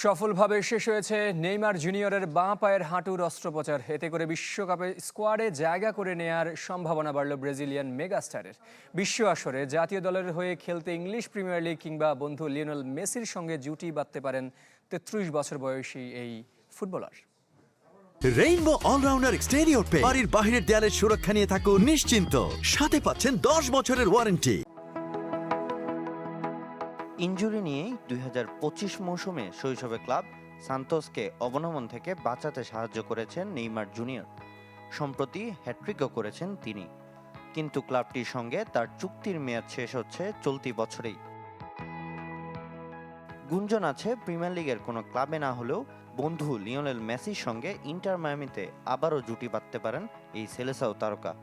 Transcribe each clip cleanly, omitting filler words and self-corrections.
সফলভাবে শেষ হয়েছে নেইমার জুনিয়রের বাঁ পায়ের হাঁটুর অস্ত্রোপচার। এতে করে বিশ্বকাপে স্কোয়াডে জায়গা করে নেয়ার সম্ভাবনা বাড়ল ব্রাজিলিয়ান মেগাস্টারের। বিশ্ব আসরে জাতীয় দলের হয়ে খেলতে ইংলিশ প্রিমিয়ার লিগ কিংবা বন্ধু লিওনেল মেসির সঙ্গে জুটি বাঁধতে পারেন ৩৩ বছর বয়সী এই ফুটবলার। রেইনবো অলরাউন্ডার এক্সটেরিয়র পে বাড়ির বাহিরের দেয়ালের সুরক্ষা নিয়ে থাকুন নিশ্চিন্ত, সাথে পাচ্ছেন 10 বছরের ওয়ারেন্টি। ইনজুরি নিয়েই ২০২৫ মৌসুমে শৈশবে ক্লাব সান্তোসকে অবনমন থেকে বাঁচাতে সাহায্য করেছেন নেইমার জুনিয়র। সম্প্রতি হ্যাট্রিকও করেছেন তিনি, কিন্তু ক্লাবটির সঙ্গে তার চুক্তির মেয়াদ শেষ হচ্ছে চলতি বছরেই। গুঞ্জন আছে প্রিমিয়ার লিগের কোনো ক্লাবে না হলেও বন্ধু লিওনেল মেসির সঙ্গে ইন্টার মায়ামিতে আবারও জুটি বাঁধতে পারেন এই সেলেসাও তারকা।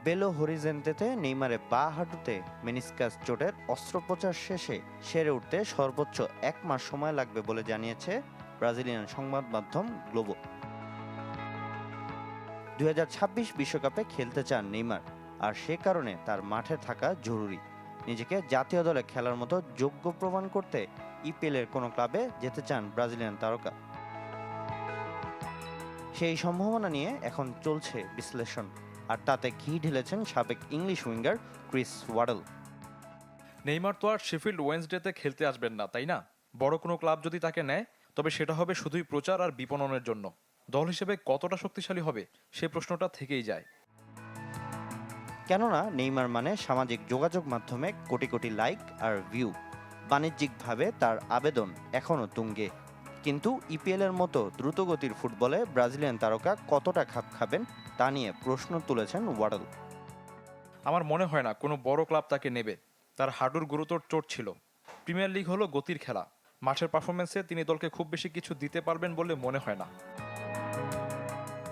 বেলো হরিজেন্তেতে নেইমারের বাঁ হাঁটুতে মেনিসকাস চোটের অস্ত্রোপচার শেষে সেরে উঠতে সর্বোচ্চ 1 মাস সময় লাগবে বলে জানিয়েছে ব্রাজিলিয়ান সংবাদ মাধ্যম গ্লোবো। 2026 বিশ্বকাপে খেলতে চান নেইমার, আর সে কারণে তার মাঠে থাকা জরুরি। নিজেকে জাতীয় দলে খেলার মতো যোগ্য প্রমাণ করতে ইপিএলের কোনো ক্লাবে যেতে চান ব্রাজিলিয়ান তারকা। সেই সম্ভাবনা নিয়ে এখন চলছে বিশ্লেষণ, আর তাতে ঘি ঢেলেছেন সাবেক ইংলিশ উইঙ্গার ক্রিস ওয়াডল। নেইমার তো আর শেফিল্ড ওয়েডনেসডেতে খেলতে আসবেন না, তাই না? বড় কোনো ক্লাব যদি তাকে নেয় তবে সেটা হবে শুধুই প্রচার আর বিপণনের জন্য। দল হিসেবে কতটা শক্তিশালী হবে সে প্রশ্নটা থেকেই যায়। কেননা নেইমার মানে সামাজিক যোগাযোগ মাধ্যমে কোটি কোটি লাইক আর ভিউ। বাণিজ্যিকভাবে তার আবেদন এখনও তুঙ্গে, কিন্তু ইপিএলের মতো দ্রুতগতির ফুটবলে ব্রাজিলিয়ান তারকা কতটা খাপ খাবেন তা নিয়ে প্রশ্ন তুলেছেন ওয়াডল। আমার মনে হয় না কোনো বড় ক্লাব তাকে নেবে। তার হাঁটুর গুরুতর চোট ছিল। প্রিমিয়ার লিগ হলো গতির খেলা। মাঠের পারফরমেন্সে তিনি দলকে খুব বেশি কিছু দিতে পারবেন বলে মনে হয় না।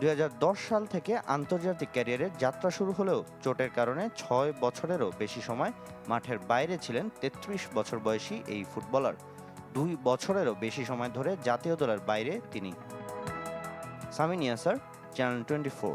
2010 সাল থেকে আন্তর্জাতিক ক্যারিয়ারের যাত্রা শুরু হলেও চোটের কারণে 6 বছরেরও বেশি সময় মাঠের বাইরে ছিলেন 33 বছর বয়সী এই ফুটবলার। 2 বছরেরও বেশি সময় ধরে জাতীয় দলের বাইরে তিনি। সামিন ইয়াসার, চ্যানেল 24।